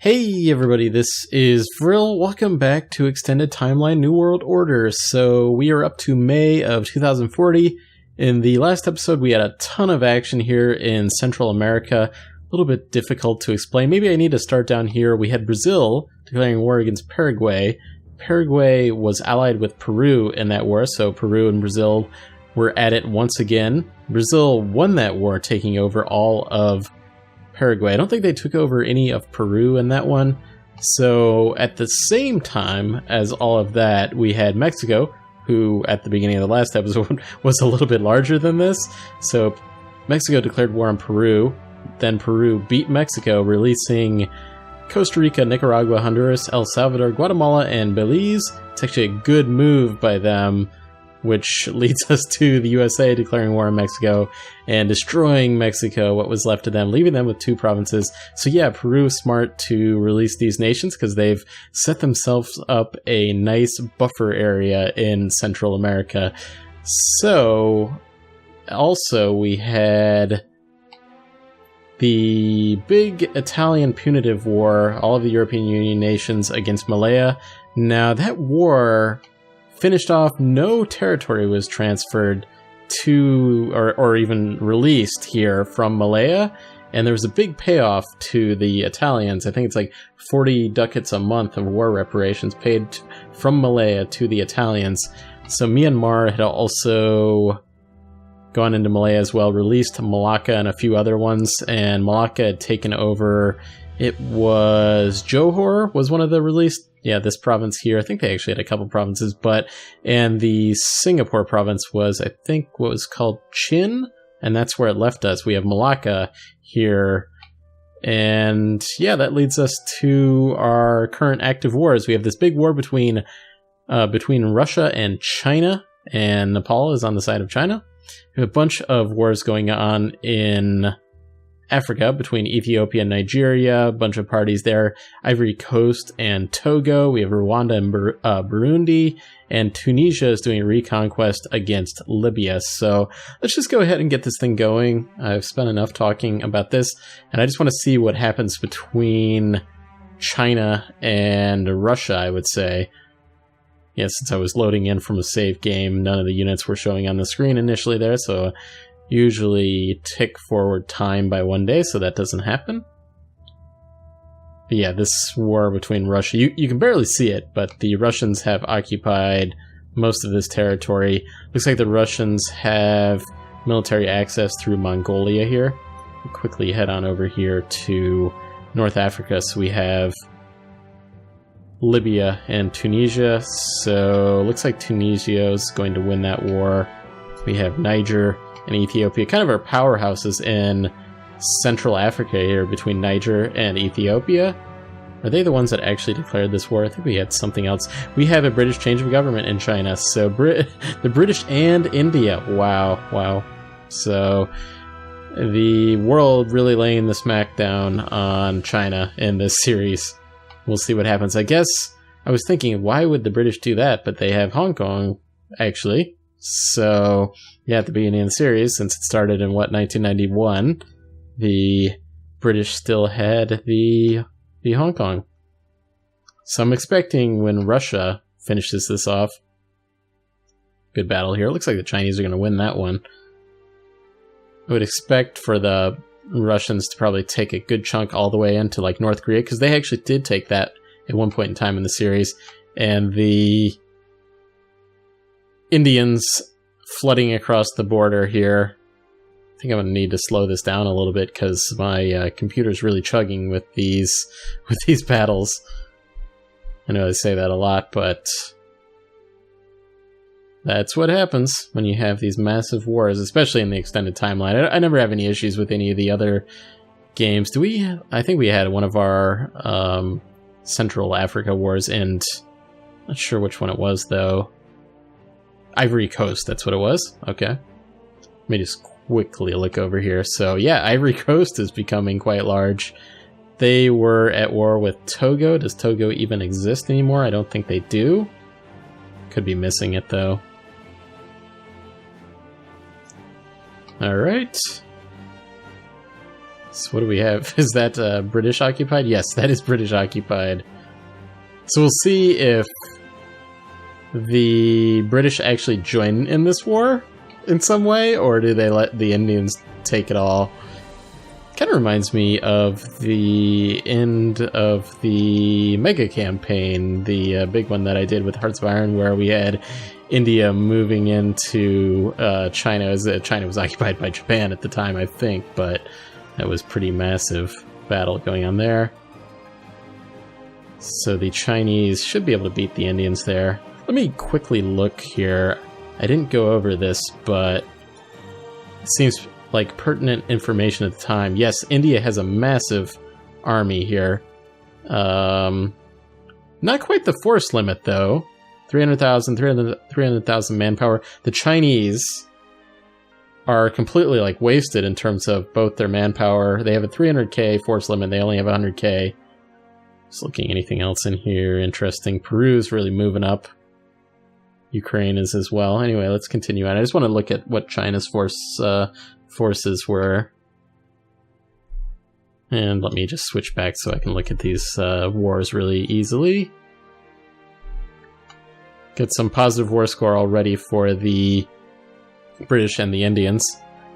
Hey everybody, this is Vril. Welcome back to Extended Timeline New World Order. So we are up to May of 2040. In the last episode, we had a ton of action here in Central America. A little bit difficult to explain. Maybe I need to start down here. We had Brazil declaring war against Paraguay. Paraguay was allied with Peru in that war, so Peru and Brazil were at it once again. Brazil won that war, taking over all of Paraguay. I don't think they took over any of Peru in that one. So at the same time as all of that, we had Mexico, who at the beginning of the last episode was a little bit larger than this. So Mexico declared war on Peru. Then Peru beat Mexico, releasing Costa Rica, Nicaragua, Honduras, El Salvador, Guatemala, and Belize. It's actually a good move by them, which leads us to the USA declaring war on Mexico and destroying Mexico, what was left of them, leaving them with two provinces. So yeah, Peru is smart to release these nations because they've set themselves up a nice buffer area in Central America. So also we had the big Italian punitive war, all of the European Union nations against Malaya. Now that war finished off, no territory was transferred to or even released here from Malaya, and there was a big payoff to the Italians. I think it's like 40 ducats a month of war reparations paid from Malaya to the Italians. So Myanmar had also gone into Malaya as well, released Malacca and a few other ones, and Malacca had taken over. It was Johor was one of the released. Yeah, this province here. I think they actually had a couple provinces, and the Singapore province was, I think, what was called Chin, and that's where it left us. We have Malacca here, and yeah, that leads us to our current active wars. We have this big war between Russia and China, and Nepal is on the side of China. We have a bunch of wars going on in Africa between Ethiopia and Nigeria, a bunch of parties there, Ivory Coast and Togo. We have Rwanda and Burundi, and Tunisia is doing a reconquest against Libya. So let's just go ahead and get this thing going. I've spent enough talking about this, and I just want to see what happens between China and Russia, I would say. Yeah, since I was loading in from a save game, none of the units were showing on the screen initially there, so usually tick forward time by 1 day, so that doesn't happen. But yeah, this war between Russia, you can barely see it, but the Russians have occupied most of this territory. Looks like the Russians have military access through Mongolia here. We'll quickly head on over here to North Africa, so we have Libya and Tunisia. So looks like Tunisia is going to win that war. We have Niger and Ethiopia, kind of our powerhouses in Central Africa here between Niger and Ethiopia. Are they the ones that actually declared this war? I think we had something else. We have a British change of government in China, so the British and India. Wow. So the world really laying the smackdown on China in this series. We'll see what happens. I guess I was thinking, why would the British do that? But they have Hong Kong, actually. So, yeah, at the beginning of the series, since it started in, 1991, the British still had the Hong Kong. So I'm expecting when Russia finishes this off, good battle here. It looks like the Chinese are going to win that one. I would expect for the Russians to probably take a good chunk all the way into like North Korea, because they actually did take that at one point in time in the series, and the Indians flooding across the border here. I think I'm going to need to slow this down a little bit because my computer's really chugging with these battles. I know I say that a lot, but that's what happens when you have these massive wars, especially in the extended timeline. I never have any issues with any of the other games. Do we? I think we had one of our Central Africa wars, and not sure which one it was, though. Ivory Coast, that's what it was. Okay. Let me just quickly look over here. So, yeah, Ivory Coast is becoming quite large. They were at war with Togo. Does Togo even exist anymore? I don't think they do. Could be missing it, though. Alright. So what do we have? Is that British occupied? Yes, that is British occupied. So we'll see if the British actually join in this war in some way, or do they let the Indians take it all? Kind of reminds me of the end of the Mega Campaign, the big one that I did with Hearts of Iron, where we had India moving into China, as China was occupied by Japan at the time, I think, but that was pretty massive battle going on there. So the Chinese should be able to beat the Indians there. Let me quickly look here. I didn't go over this, but it seems like pertinent information at the time. Yes, India has a massive army here. Not quite the force limit, though. 300,000 manpower. The Chinese are completely like wasted in terms of both their manpower. They have a 300k force limit. They only have 100k. Just looking anything else in here interesting. Peru's really moving up. Ukraine is as well. Anyway, let's continue on. I just want to look at what China's forces were. And let me just switch back so I can look at these wars really easily. Get some positive war score already for the British and the Indians.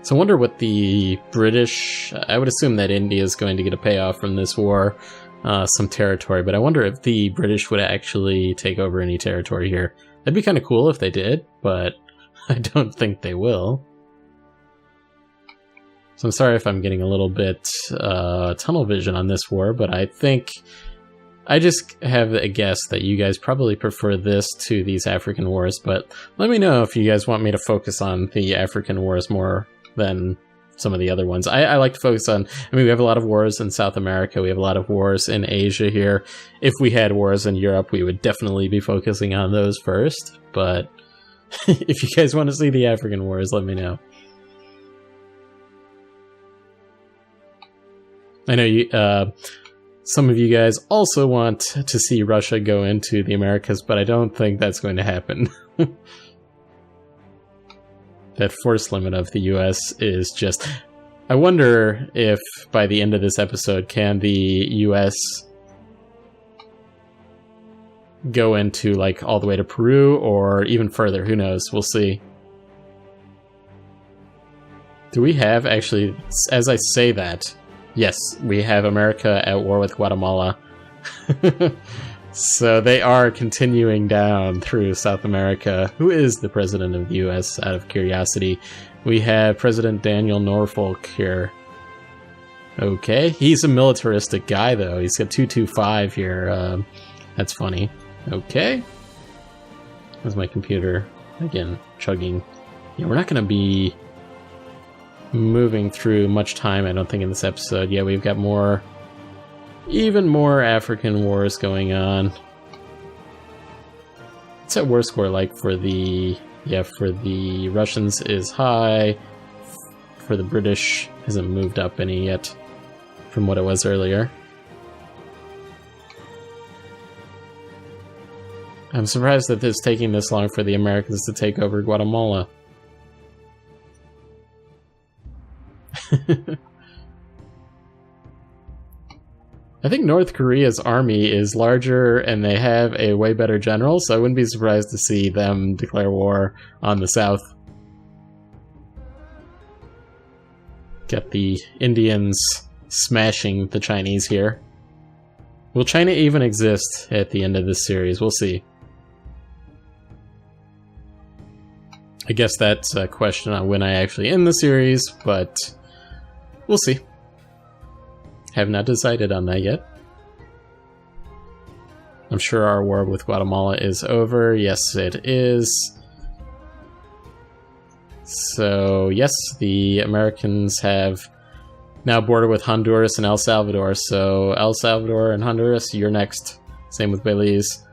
So I wonder what the British... I would assume that India is going to get a payoff from this war, some territory, but I wonder if the British would actually take over any territory here. That'd be kind of cool if they did, but I don't think they will. So I'm sorry if I'm getting a little bit tunnel vision on this war, but I think... I just have a guess that you guys probably prefer this to these African wars, but let me know if you guys want me to focus on the African wars more than some of the other ones. I like to focus on... I mean, we have a lot of wars in South America, we have a lot of wars in Asia here. If we had wars in Europe, we would definitely be focusing on those first, but if you guys want to see the African wars, let me know. I know you... some of you guys also want to see Russia go into the Americas, but I don't think that's going to happen. That force limit of the US is just... I wonder if by the end of this episode, can the US go into like all the way to Peru or even further? Who knows? We'll see. Do we have actually, as I say that, yes, we have America at war with Guatemala. So they are continuing down through South America. Who is the president of the U.S., out of curiosity? We have President Daniel Norfolk here. Okay, he's a militaristic guy, though. He's got 225 here. That's funny. Okay. There's my computer. Again, chugging. Yeah, we're not going to be moving through much time, I don't think, in this episode. Yeah, we've got more, even more African wars going on. What's that war score like for the... Yeah, for the Russians is high. For the British, hasn't moved up any yet from what it was earlier. I'm surprised that it's taking this long for the Americans to take over Guatemala. I think North Korea's army is larger and they have a way better general, so I wouldn't be surprised to see them declare war on the South. Get the Indians smashing the Chinese here. Will China even exist at the end of this series? We'll see. I guess that's a question on when I actually end the series, but we'll see. Have not decided on that yet. I'm sure our war with Guatemala is over. Yes, it is. So, yes, the Americans have now bordered with Honduras and El Salvador. So, El Salvador and Honduras, you're next. Same with Belize.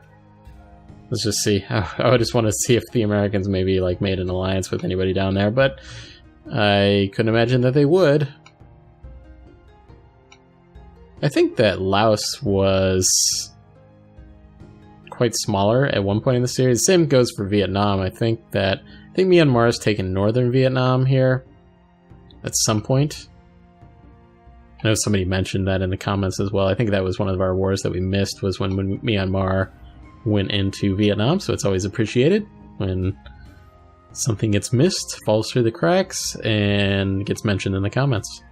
Let's just see. I just want to see if the Americans maybe like made an alliance with anybody down there, but I couldn't imagine that they would. I think that Laos was quite smaller at one point in the series. Same goes for Vietnam. I think Myanmar has taken northern Vietnam here at some point. I know somebody mentioned that in the comments as well. I think that was one of our wars that we missed, was when Myanmar went into Vietnam, so it's always appreciated when something gets missed, falls through the cracks, and gets mentioned in the comments.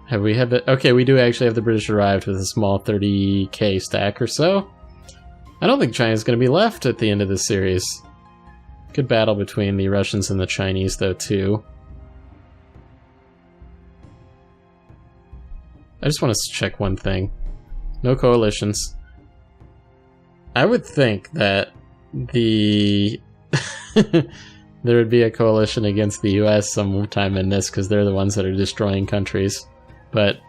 Have we had the... Okay, we do actually have the British arrived with a small 30k stack or so. I don't think China's going to be left at the end of this series. Good battle between the Russians and the Chinese, though, too. I just want to check one thing. No coalitions. I would think that the... there would be a coalition against the US sometime in this, because they're the ones that are destroying countries. But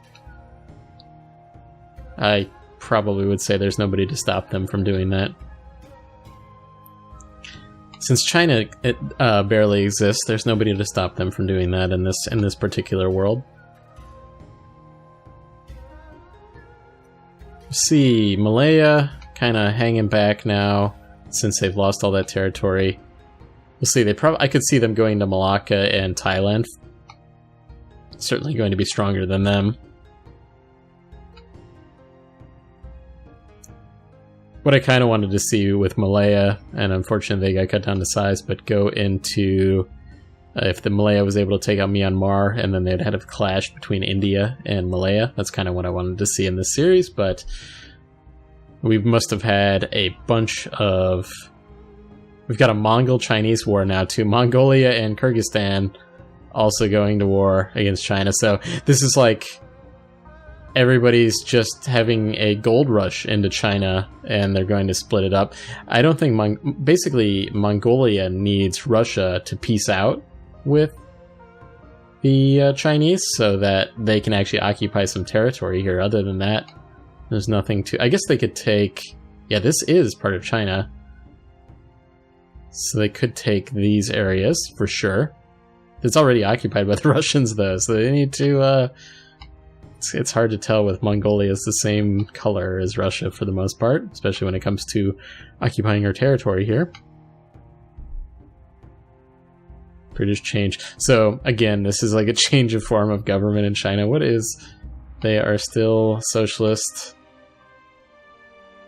I probably would say there's nobody to stop them from doing that. Since China barely exists, there's nobody to stop them from doing that in this particular world. See, Malaya kind of hanging back now since they've lost all that territory. We'll see. I could see them going to Malacca and Thailand. Certainly going to be stronger than them. What I kind of wanted to see with Malaya, and unfortunately they got cut down to size, but go into if the Malaya was able to take out Myanmar, and then they'd had a clash between India and Malaya. That's kind of what I wanted to see in this series, but we must have had a bunch of... We've got a Mongol-Chinese war now too. Mongolia and Kyrgyzstan also going to war against China. So this is like everybody's just having a gold rush into China, and they're going to split it up. I don't think... Basically, Mongolia needs Russia to peace out with the Chinese so that they can actually occupy some territory here. Other than that, there's nothing to... I guess they could take... Yeah, this is part of China. So they could take these areas, for sure. It's already occupied by the Russians, though, so they need to... It's hard to tell with Mongolia is the same color as Russia for the most part, especially when it comes to occupying our territory here. British change. So, again, this is like a change of form of government in China. What is... They are still socialist.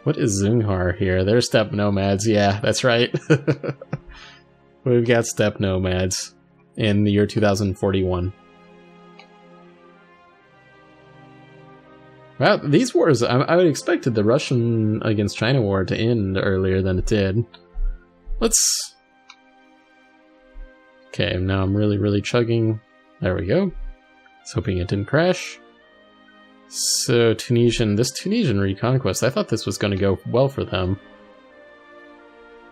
What is Zunghar here? They're steppe nomads. Yeah, that's right. We've got steppe nomads in the year 2041. Wow, these wars, I would expected the Russian against China war to end earlier than it did. Let's... Okay, now I'm really chugging. There we go. I was hoping it didn't crash. So, this Tunisian reconquest, I thought this was going to go well for them.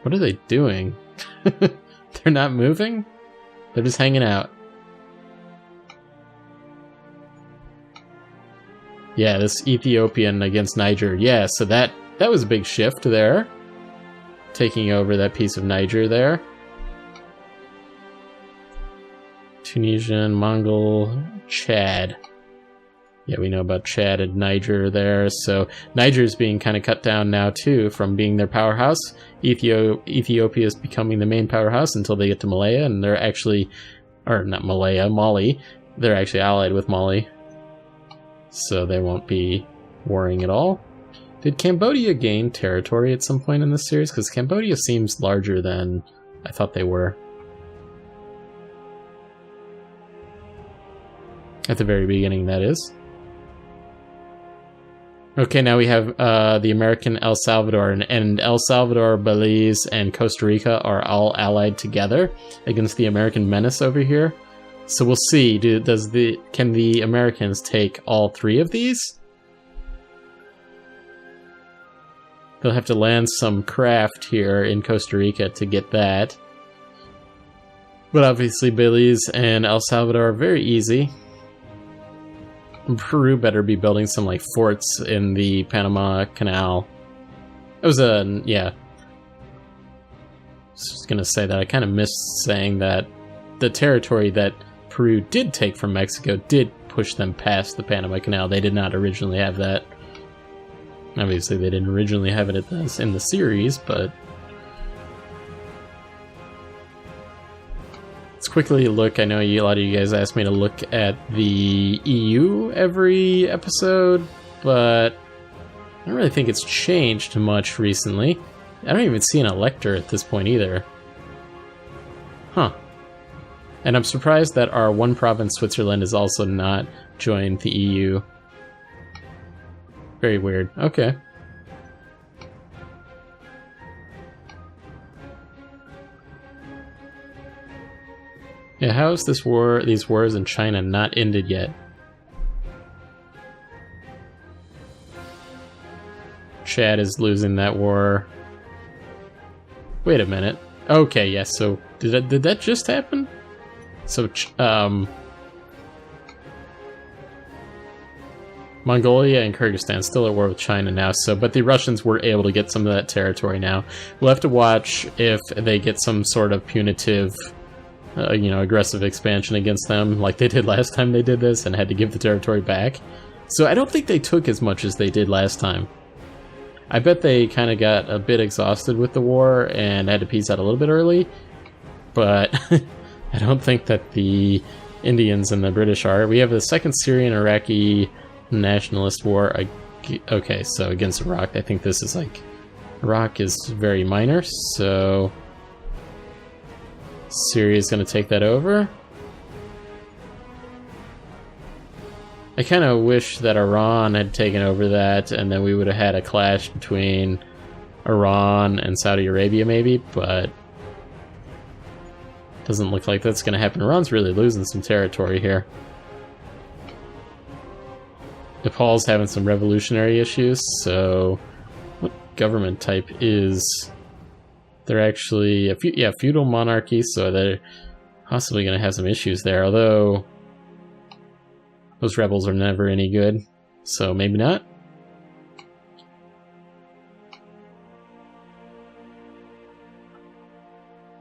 What are they doing? They're not moving? They're just hanging out. Yeah, this Ethiopian against Niger. Yeah, so that was a big shift there. Taking over that piece of Niger there. Tunisian, Mongol, Chad. Yeah, we know about Chad and Niger there. So Niger's being kind of cut down now too from being their powerhouse. Ethiopia is becoming the main powerhouse until they get to Malaya, and they're actually... Or not Malaya, Mali. They're actually allied with Mali. So they won't be warring at all. Did Cambodia gain territory at some point in this series? Because Cambodia seems larger than I thought they were. At the very beginning, that is. Okay, now we have the American El Salvador, and El Salvador, Belize, and Costa Rica are all allied together against the American menace over here. So we'll see. Can the Americans take all three of these? They'll have to land some craft here in Costa Rica to get that. But obviously Belize and El Salvador are very easy. Peru better be building some like forts in the Panama Canal. It was yeah. I was gonna say that I kind of missed saying that the territory that Peru did take from Mexico did push them past the Panama Canal. They did not originally have that. Obviously, they didn't originally have it in the series, but... quickly look. I know a lot of you guys asked me to look at the EU every episode, but I don't really think it's changed much recently. I don't even see an elector at this point either. Huh. And I'm surprised that our one province, Switzerland, is also not joined the EU. Very weird. Okay. Yeah, how is these wars in China not ended yet? Chad is losing that war. Wait a minute. Okay, yes, so did that just happen? So, Mongolia and Kyrgyzstan still at war with China now, but the Russians were able to get some of that territory now. We'll have to watch if they get some sort of punitive, aggressive expansion against them, like they did last time they did this and had to give the territory back. So I don't think they took as much as they did last time. I bet they kind of got a bit exhausted with the war and had to peace out a little bit early, but I don't think that the Indians and the British are. We have the second Syrian-Iraqi nationalist war. Okay, so against Iraq. I think this is like... Iraq is very minor, so... Syria's going to take that over. I kind of wish that Iran had taken over that, and then we would have had a clash between Iran and Saudi Arabia, maybe, but doesn't look like that's going to happen. Iran's really losing some territory here. Nepal's having some revolutionary issues, so what government type is... They're actually a feudal monarchy, so they're possibly going to have some issues there, although those rebels are never any good, so maybe not.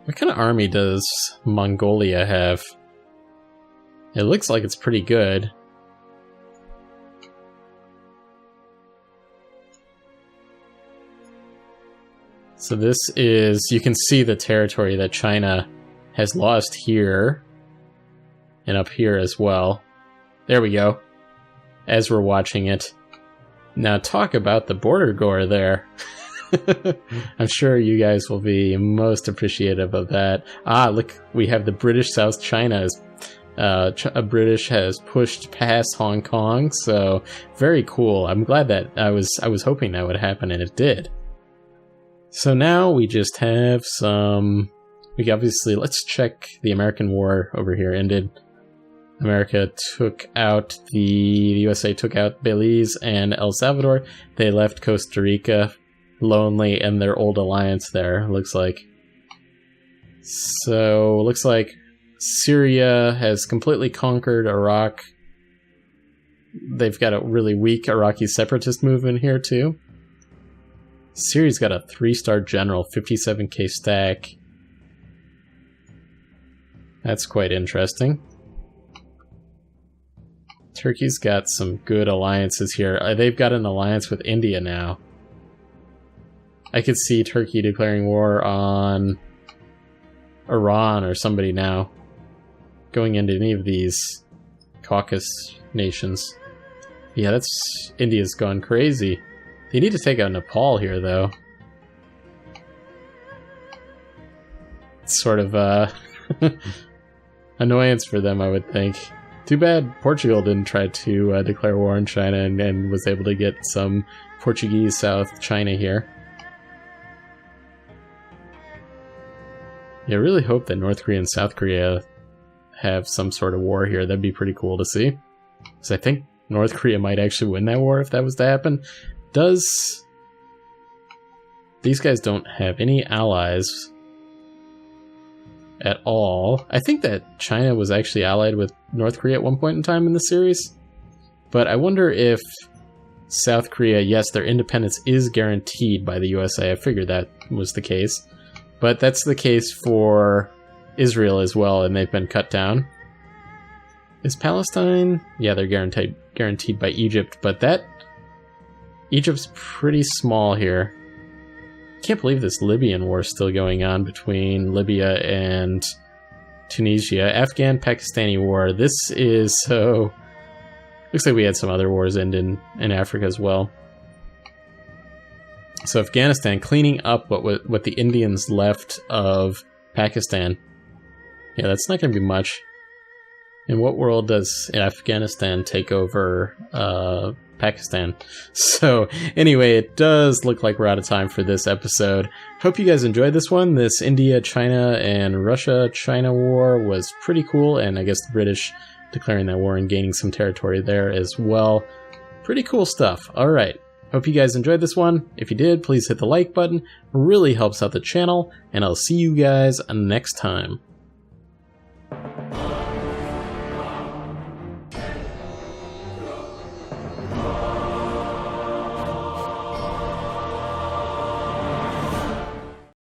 What kind of army does Mongolia have? It looks like it's pretty good. So this is, you can see the territory that China has lost here, and up here as well. There we go, as we're watching it. Now talk about the border gore there. I'm sure you guys will be most appreciative of that. Ah, look, we have the British South China. British has pushed past Hong Kong, so very cool. I'm glad that I was hoping that would happen, and it did. So now we just have some... let's check the American War over here ended. America took out the USA took out Belize and El Salvador. They left Costa Rica lonely in their old alliance there, looks like. So, looks like Syria has completely conquered Iraq. They've got a really weak Iraqi separatist movement here, too. Syria's got a 3-star general, 57k stack. That's quite interesting. Turkey's got some good alliances here. They've got an alliance with India now. I could see Turkey declaring war on Iran or somebody now, going into any of these Caucasus nations. Yeah, India's gone crazy. They need to take out Nepal here, though. It's sort of annoyance for them, I would think. Too bad Portugal didn't try to declare war on China and was able to get some Portuguese South China here. Yeah, I really hope that North Korea and South Korea have some sort of war here. That'd be pretty cool to see. Because I think North Korea might actually win that war if that was to happen. These guys don't have any allies at all. I think that China was actually allied with North Korea at one point in time in the series. But I wonder if South Korea, yes, their independence is guaranteed by the USA. I figured that was the case. But that's the case for Israel as well, and they've been cut down. Is Palestine? Yeah, they're guaranteed by Egypt, but Egypt's pretty small here. Can't believe this Libyan war is still going on between Libya and Tunisia, Afghan-Pakistani War. This is so... Looks like we had some other wars end in Africa as well. So Afghanistan, cleaning up what the Indians left of Pakistan. Yeah, that's not going to be much. In what world does Afghanistan take over Pakistan? So anyway, it does look like we're out of time for this episode. Hope you guys enjoyed this one. This India, China, and Russia-China war was pretty cool, and I guess the British declaring that war and gaining some territory there as well. Pretty cool stuff. All right. Hope you guys enjoyed this one. If you did, please hit the like button. It really helps out the channel, and I'll see you guys next time.